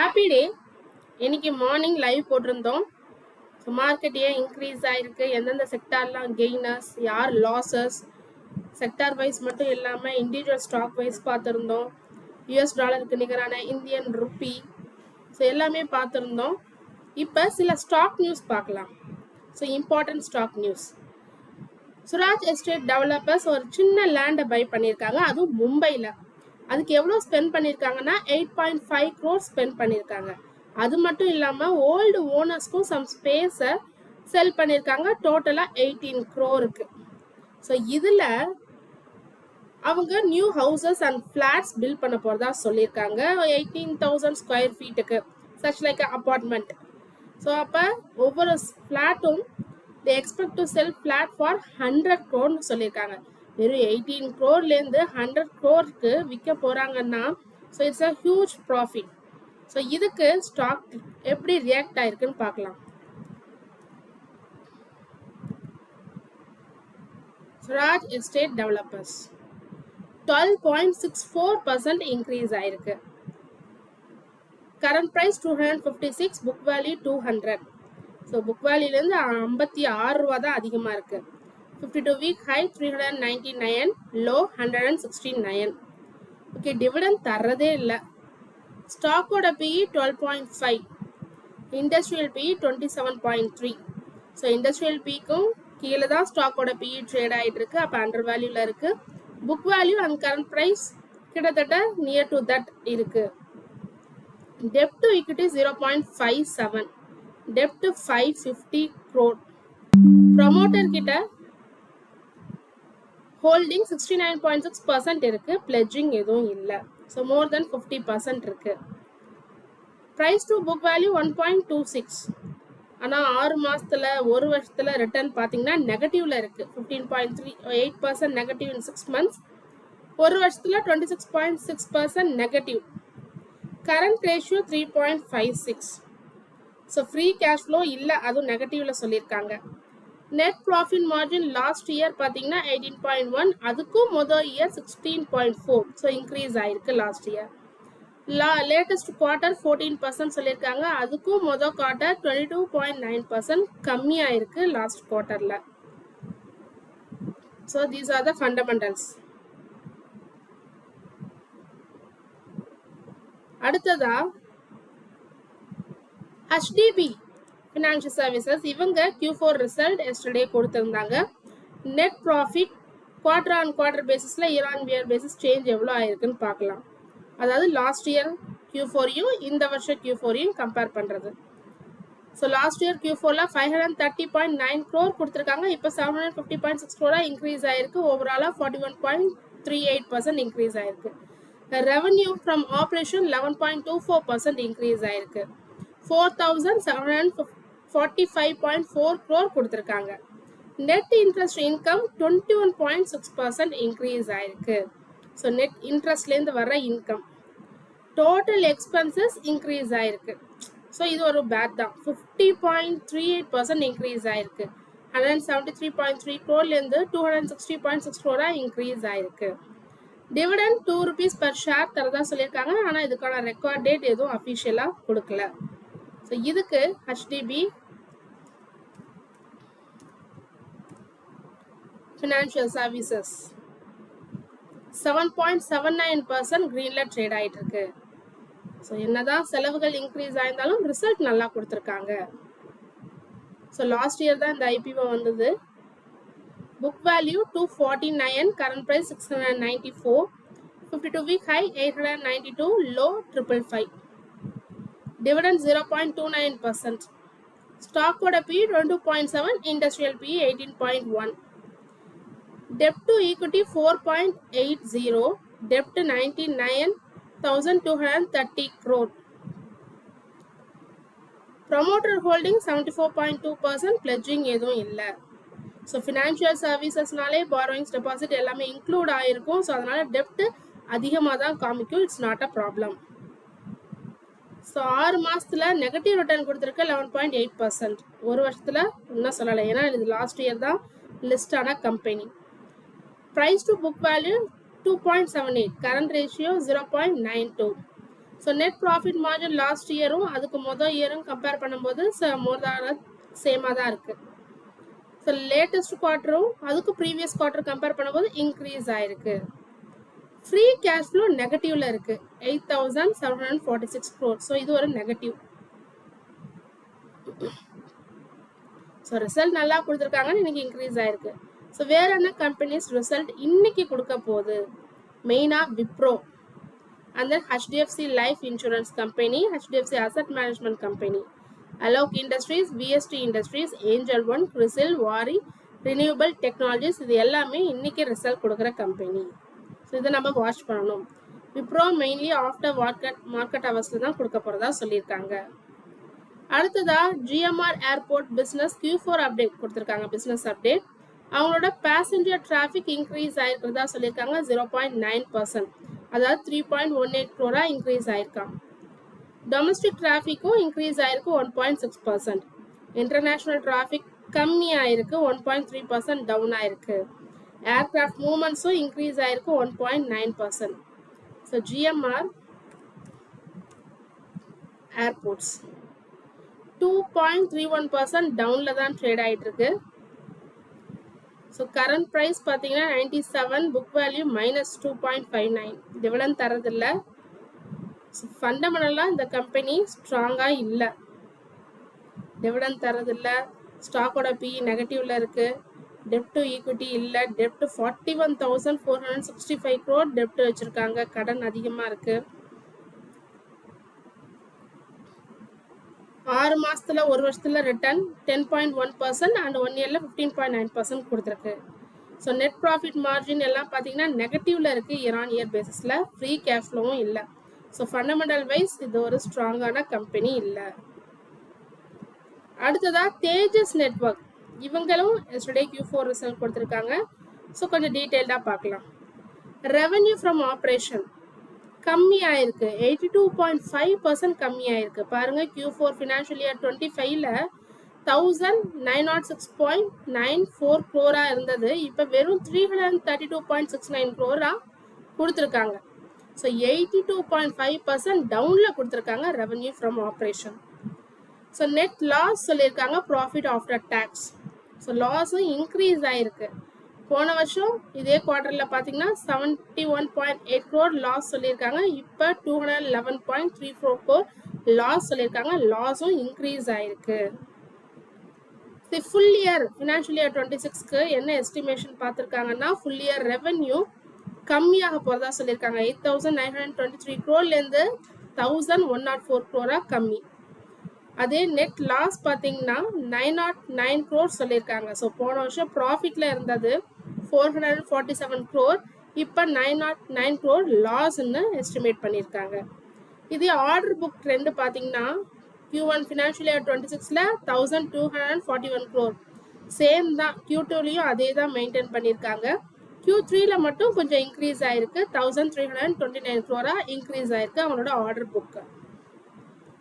Happy day. இன்னைக்கு morning live போட்டிருந்தோம். So market ஏன் இன்க்ரீஸ் ஆயிருக்கு, எந்தெந்த செக்டார்லாம் கெய்னர்ஸ், யார் லாசஸ், செக்டார் வைஸ் மட்டும் இல்லாமல் இண்டிவிஜுவல் ஸ்டாக் வைஸ் பார்த்துருந்தோம். யூஎஸ் டாலருக்கு நிகரான இந்தியன் ருப்பி, ஸோ எல்லாமே பார்த்துருந்தோம். இப்போ சில ஸ்டாக் நியூஸ் பார்க்கலாம். So important stock news. Suraj estate developers ஒரு சின்ன லேண்டை பை பண்ணியிருக்காங்க, அதுவும் மும்பையில். அதுக்கு எவ்வளோ ஸ்பெண்ட் பண்ணியிருக்காங்கன்னா 8.5 crore ஸ்பெண்ட் பண்ணியிருக்காங்க. அது மட்டும் இல்லாமல் ஓல்டு ஓனர்ஸ்க்கும் சம் ஸ்பேஸை செல் பண்ணியிருக்காங்க, டோட்டலாக 18 crore. ஸோ இதில் அவங்க new houses and flats build பண்ண போகிறதா சொல்லியிருக்காங்க. 18,000 ஸ்கொயர் ஃபீட்டுக்கு சச் லைக் அப்பார்ட்மெண்ட். ஸோ அப்போ ஒவ்வொரு ஃப்ளாட்டும் they expect to sell flat for 100 crore சொல்லியிருக்காங்க. வெறும் 18 crore-லேருந்து 100 crore-க்கு விற்க போகிறாங்கன்னா so it's a huge profit. So இதுக்கு ஸ்டாக் எப்படி ரியாக்ட் ஆயிருக்குன்னு பார்க்கலாம். சுராஜ் எஸ்டேட் டெவலப்பர்ஸ் 12.64% இன்க்ரீஸ் ஆயிருக்கு. Current price 256, book value 200. So book வேல்யூலேருந்து 56 ரூபா தான் அதிகமாக இருக்குது. 52 week high 399, low 169. Okay, dividend தர்றதே இல்லை. ஸ்டாக்கோட PE 12.5, industrial PE 27.3. So industrial பிக்கும் கீழே தான் ஸ்டாக்கோட பிஇ ட்ரேட் ஆகிட்டு இருக்கு, அப்போ அண்டர் வேல்யூவில் இருக்குது. Book value and current price கிட்டத்தட்ட நியர் டு தட் இருக்குது. டெப்ட் டு ஈக்விட்டி 0.57, டெப்ட் 550 crore. ப்ரமோட்டர் கிட்ட ஹோல்டிங் 69.6% இருக்கு, பிளெட்ஜிங் எதுவும் இல்லை. ஸோ மோர் தென் 50% இருக்கு. Price to book value 1.26. ஆனால் 6 மாசத்துல 1 வருஷத்துல ரிட்டர்ன் பார்த்தீங்கன்னா நெகட்டிவ்ல இருக்கு. 15.38% நெகட்டிவ் இன் 6 months. 1 வருஷத்துல 26.6% negative. Current ratio 3.56. So free cash flow இல்லை, அதுவும் நெகட்டிவ்ல சொல்லியிருக்காங்க. Net profit margin last year பார்த்தீங்கன்னா 18.1, அதுக்கும் மொதல் இயர் 16.4. ஸோ இன்க்ரீஸ் ஆயிருக்கு லாஸ்ட் இயர். லேட்டஸ்ட் குவார்ட்டர் 14% சொல்லியிருக்காங்க, அதுக்கும் மொதல் குவார்ட்டர் 22.9% கம்மியாயிருக்கு லாஸ்ட் குவார்ட்டரில். So these are the fundamentals. அடுத்ததா HDB ஃபினான்ஷியல் சர்வீசஸ், இவங்க Q4 ரிசல்ட் எஸ்டர்டே கொடுத்துருந்தாங்க. Net profit quarter on quarter பேசிஸில் year on year basis change எவ்வளோ ஆயிருக்குன்னு பார்க்கலாம். அதாவது லாஸ்ட் இயர் Q4யும் இந்த வருஷம் Q4யும் கம்பேர் பண்ணுறது. ஸோ லாஸ்ட் இயர் Q4ல 530.9 crore கொடுத்துருக்காங்க, இப்போ 750.6 crore இன்க்ரீஸ் ஆயிருக்கு. ஓவராலாக 41.38% இன்க்ரீஸ் ஆயிருக்கு. ரெவன்யூ ஃப்ரம் ஆப்ரேஷன் 11.24% இன்க்ரீஸ் ஆயிருக்கு. 4,745.4 crore கொடுத்துருக்காங்க. நெட் இன்ட்ரெஸ்ட் இன்கம் 21.6% இன்க்ரீஸ் ஆயிருக்கு. ஸோ நெட் இன்ட்ரெஸ்ட்லேருந்து வர்ற இன்கம். டோட்டல் எக்ஸ்பென்சஸ் இன்க்ரீஸ் ஆயிருக்கு. ஸோ இது ஒரு பேட் தான். 50.38% இன்க்ரீஸ் ஆயிருக்கு. 173.3 crore-லேருந்து 260.6 crore இன்க்ரீஸ் ஆயிருக்கு. டிவிடெண்ட் 2 rupees per share தரதா சொல்லியிருக்காங்க, ஆனால் இதுக்கான ரெக்கார்ட் டேட் எதுவும் அஃபிஷியலாக கொடுக்கல. ஸோ இதுக்கு HDB ஃபினான்ஷியல் சர்வீசஸ் 7.79% க்ரீனில் ட்ரேட் ஆகிட்டு இருக்கு. ஸோ என்னதான் செலவுகள் இன்க்ரீஸ் ஆயிருந்தாலும் ரிசல்ட் நல்லா கொடுத்துருக்காங்க. ஸோ லாஸ்ட் இயர் தான் இந்த IPO வந்தது. Book value 249, current price 694, 52 week high 892, low 555. Dividend 0.29%. ஸ்டாக்கோட P 22.7, இண்டஸ்ட்ரியல் P 18.1. டெப்ட் டு ஈக்விட்டி 4.80, டெப்ட் 99,230 crore. ப்ரமோட்டர் ஹோல்டிங் 74.2%, பிளெட்ஜிங் எதுவும் இல்லை. ஸோ ஃபினான்ஷியல் சர்வீசஸ்னாலே பாரோயிங்ஸ் டெபாசிட் எல்லாமே இன்க்ளூட் ஆகிருக்கும். ஸோ அதனால் டெப்ட் அதிகமாக தான் காமிக்கும். It's not a problem. So 6 மாதத்தில் நெகட்டிவ் ரிட்டர்ன் கொடுத்துருக்கு 11.8%. 1 வருஷத்தில் இன்னும் சொல்லலை, ஏன்னா இது லாஸ்ட் இயர் தான் லிஸ்டான company. Price to book value 2.78, current ratio 0.92. So net profit margin last இயரும் அதுக்கு மொதல் இயரும் கம்பேர் பண்ணும்போது சேமாக தான் இருக்குது. ஸோ லேட்டஸ்ட் குவார்ட்டரும் அதுக்கு ப்ரீவியஸ் குவார்ட்டர் கம்பேர் பண்ணும்போது இன்க்ரீஸ் ஆயிருக்கு. ஃப்ரீ கேஷ் ஃப்ளோ நெகட்டிவ்ல இருக்கு 8,746 crore. ஸோ இது ஒரு நெகட்டிவ். ஸோ ரிசல்ட் நல்லா கொடுத்துருக்காங்கன்னு இன்னைக்கு இன்க்ரீஸ் ஆயிருக்கு. ஸோ வேற என்ன கம்பெனிஸ் ரிசல்ட் இன்னைக்கு கொடுக்க போகுது? மெயினாக Wipro, and then HDFC Life Insurance Company, HDFC Asset Management Company, Alok Industries, VST Industries, Angel One, CRISIL, Waaree, Renewable Technologies, இது எல்லாமே இன்னைக்கு ரிசல்ட் கொடுக்குற கம்பெனி. ஸோ இதை நம்ம வாட்ச் பண்ணணும். விப்ரோ மெயின்லி ஆஃப்டர் மார்க்கெட் ஹவர்ஸ்ல தான் கொடுக்க போறதா சொல்லியிருக்காங்க. அடுத்ததா GMR airport business Q4 update கொடுத்துருக்காங்க. பிசினஸ் அப்டேட் அவங்களோட பேசஞ்சர் டிராஃபிக் இன்க்ரீஸ் ஆயிருக்கிறதா சொல்லியிருக்காங்க 0.9%. அதாவது 3.18 crore இன்க்ரீஸ் ஆயிருக்கான். டொமஸ்டிக் டிராஃபிக்கும் இன்க்ரீஸ் ஆயிருக்கு 1.6%. இன்டர்நேஷனல் டிராஃபிக் கம்மி ஆயிருக்கு 1.3% டவுன் ஆயிருக்கு. ஏர்கிராஃப்ட் மூவ்மெண்ட்ஸும் இன்க்ரீஸ் ஆயிருக்கு 1.9%. ஸோ GMR ஏர்போர்ட்ஸ் 2.31% டவுன்ல தான் ட்ரேட் ஆயிட்டு இருக்கு. ஸோ கரண்ட் ப்ரைஸ் பார்த்தீங்கன்னா 97, புக் வேல்யூ -2.59. டிவிடெண்ட் தரதில்லை. ஸோ ஃபண்டமெண்டலாக இந்த கம்பெனி ஸ்ட்ராங்காக இல்லை. டிவிடெண்ட் தரதில்லை. ஸ்டாக்கோட PE நெகட்டிவ்ல இருக்கு. டெப்ட் டு ஈக்விட்டி இல்லை. டெப்ட் 41,465 crore டெப்ட் வச்சிருக்காங்க. கடன் அதிகமாக இருக்கு. 6 மாசத்துல 1 வருஷத்துல ரிட்டர்ன் 10.1% அண்ட் 1 இயர்ல 15.9% கொடுத்துருக்கு. ஸோ நெட் ப்ராஃபிட் மார்ஜின் எல்லாம் பார்த்தீங்கன்னா நெகட்டிவ்ல இருக்கு இயர் ஆன் இயர் பேசிஸ்ல. ஃப்ரீ கேஷ் ஃப்ளோவும் இல்லை. ஸோ ஃபண்டமெண்டல் வைஸ் இது ஒரு ஸ்ட்ராங்கான கம்பெனி இல்லை. அடுத்ததா தேஜஸ் நெட்வொர்க், இவங்களும் எஸ்டர்டே Q4 ரிசல்ட் கொடுத்துருக்காங்க. ஸோ கொஞ்சம் டீட்டெயில்டாக பார்க்கலாம். ரெவன்யூ ஃப்ரம் ஆப்ரேஷன் கம்மி ஆயிருக்கு 82.5% கம்மி ஆயிருக்கு. பாருங்க Q4 ஃபினான்ஷியல் இயர் 25ல 1,906.94 crore இருந்தது. இப்போ வெறும் 332.69 crore கொடுத்துருக்காங்க. ஸோ 82.5% டவுன்ல கொடுத்துருக்காங்க revenue from operation. So net loss சொல்லியிருக்காங்க ப்ராஃபிட் ஆஃப்டர் டேக்ஸ். ஸோ லாஸும் இன்க்ரீஸ் ஆயிருக்கு. போன வருஷம் இதே குவார்டர்ல பாத்தீங்கன்னா 71.8 crore லாஸ் சொல்லியிருக்காங்க. இப்போ 211.34 crore லாஸ் சொல்லியிருக்காங்க. லாஸும் இன்க்ரீஸ் ஆயிருக்கு. ஃபுல் இயர் ஃபினான்ஷியல் இயர் 26க்கு என்ன எஸ்டிமேஷன் பார்த்துருக்காங்கன்னா ஃபுல் இயர் ரெவன்யூ கம்மியாக போறதா சொல்லியிருக்காங்க. 8,923 crore-லேருந்து 1,104 crore கம்மி. அதே நெட் லாஸ் பார்த்தீங்கன்னா 909 crore சொல்லியிருக்காங்க. ஸோ போன வருஷம் ப்ராஃபிட்ல இருந்தது 447 crore, இப்போ 909 crore லாஸ்ன்னு எஸ்டிமேட் பண்ணியிருக்காங்க. இது ஆர்டர் புக் ட்ரெண்ட் பார்த்தீங்கன்னா Q1 ஃபினான்ஷியல் இயர் 26ல 1,241 crore சேம் தான். Q2லையும் அதே தான் மெயின்டைன் பண்ணியிருக்காங்க. Q3ல மட்டும் கொஞ்சம் இன்க்ரீஸ் ஆயிருக்கு 1,329 crore இன்க்ரீஸ் ஆயிருக்கு அவங்களோட order book.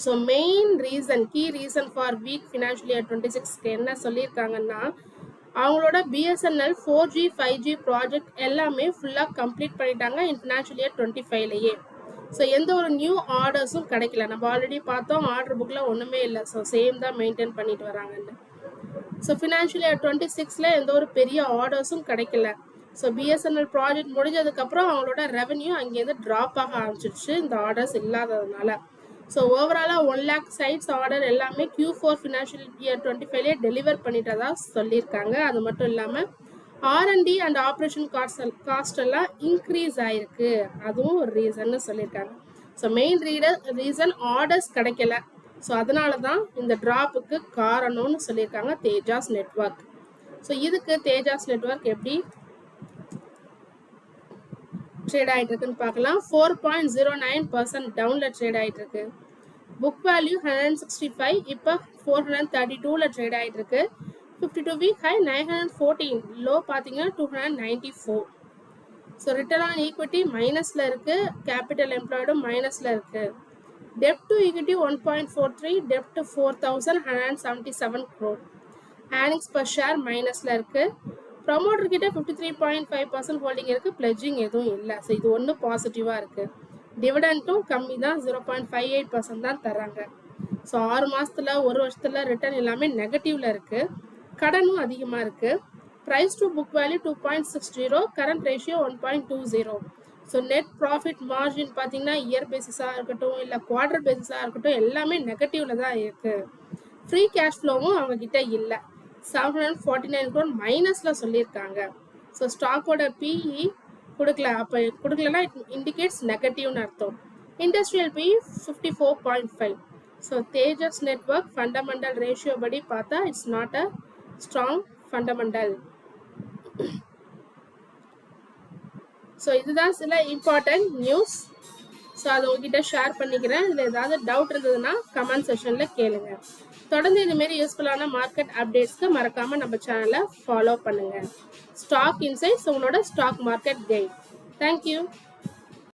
So main reason, key reason for weak financial year 26க்கு என்ன சொல்லியிருக்காங்கன்னா அவங்களோட BSNL 4G 5G ப்ராஜெக்ட் எல்லாமே ஃபுல்லாக கம்ப்ளீட் பண்ணிட்டாங்க இன் ஃபினான்ஷியல் இயர் 25லேயே. ஸோ எந்த ஒரு நியூ ஆர்டர்ஸும் கிடைக்கல. நம்ம ஆல்ரெடி பார்த்தோம் ஆர்டர் புக்கில் ஒன்றுமே இல்லை. ஸோ சேம் தான் மெயின்டைன் பண்ணிட்டு வராங்கன்னு. ஸோ ஃபினான்ஷியல் இயர் 26ல எந்த ஒரு பெரிய ஆர்டர்ஸும் கிடைக்கல. ஸோ BSNL ப்ராஜெக்ட் முடிஞ்சதுக்கப்புறம் அவங்களோட ரெவன்யூ அங்கேருந்து ட்ராப் ஆக ஆரம்பிச்சிருச்சு இந்த ஆர்டர்ஸ் இல்லாததுனால. ஸோ ஓவராலாக 1 lakh சைட்ஸ் ஆர்டர் எல்லாமே Q4 ஃபினான்ஷியல் இயர் 25லேயே டெலிவர் பண்ணிட்டதா சொல்லியிருக்காங்க. அது மட்டும் இல்லாமல் R&D அண்ட் ஆப்ரேஷன் காஸ்ட் எல்லாம் இன்க்ரீஸ் ஆயிருக்கு. அதுவும் ஒரு ரீசன்னு சொல்லியிருக்காங்க. ஸோ மெயின் ரீசன் ஆர்டர்ஸ் கிடைக்கல. ஸோ அதனால தான் இந்த ட்ராப்புக்கு காரணம்னு சொல்லியிருக்காங்க தேஜாஸ் நெட்வொர்க். ஸோ இதுக்கு தேஜாஸ் நெட்வொர்க் எப்படி ட்ரேட் ஆகிட்டு இருக்குன்னு பார்க்கலாம். 4.09% டவுன்ல ட்ரேட் ஆகிட்டு இருக்கு. புக் வேல்யூ 165, இப்போ 432ல ட்ரேட் ஆகிட்டு இருக்கு. 52 வீக் ஹை 914, லோ பார்த்தீங்கன்னா 294. ஸோ ரிட்டர்ன் ஆன் ஈக்விட்டி மைனஸ்ல இருக்கு. கேபிட்டல் எம்ப்ளாய்டும் மைனஸ்ல இருக்கு. டெப்ட் டு ஈக்விட்டி 1.43, டெப்ட் 4,177 crore. ஏர்னிங்ஸ் பர் ஷேர் மைனஸ்ல இருக்கு. ப்ரமோட்டர் கிட்ட 53.5% ஹோல்டிங் இருக்கு. பிளெட்ஜிங் எதுவும் இல்லை. ஸோ இது ஒன்று பாசிட்டிவா இருக்கு. டிவிடெண்டும் கம்மி தான், 0.58% தான் தராங்க. ஸோ 6 மாசத்துல 1 வருஷத்துல ரிட்டர்ன் எல்லாமே நெகட்டிவ்ல இருக்கு. கடனும் அதிகமா இருக்கு. price to book value 2.60, current ratio 1.20. So net profit margin பார்த்தீங்கன்னா இயர் பேசிஸாக இருக்கட்டும் இல்லை குவார்டர் பேசிஸாக இருக்கட்டும் எல்லாமே நெகட்டிவ்ல தான் இருக்கு. ஃப்ரீ கேஷ் ஃப்ளோவும் அவங்க கிட்ட இல்லை. 749 crore மைனஸ்ல சொல்லியிருக்காங்க. ஸோ ஸ்டாக்கோட பிஇ கொடுக்கல, அப்போ கொடுக்கலன்னா இட் இண்டிகேட்ஸ் நெகட்டிவ்னு அர்த்தம். Industrial PE 54.5. So Tejas network fundamental ratio படி பார்த்தா it's not a strong fundamental. So இதுதான் சில இம்பார்ட்டன்ட் நியூஸ். ஸோ அதை உங்ககிட்ட ஷேர் பண்ணிக்கிறேன். இதில் ஏதாவது டவுட் இருந்ததுன்னா கமெண்ட் செக்ஷனில் கேளுங்க. தொடர்ந்து இதுமாரி யூஸ்ஃபுல்லான மார்க்கெட் அப்டேட்ஸ்க்கு மறக்காமல் நம்ம சேனலை ஃபாலோ பண்ணுங்கள். ஸ்டாக் இன்சைட்ஸ் உங்களோட ஸ்டாக் மார்க்கெட் கைட். தேங்க்யூ.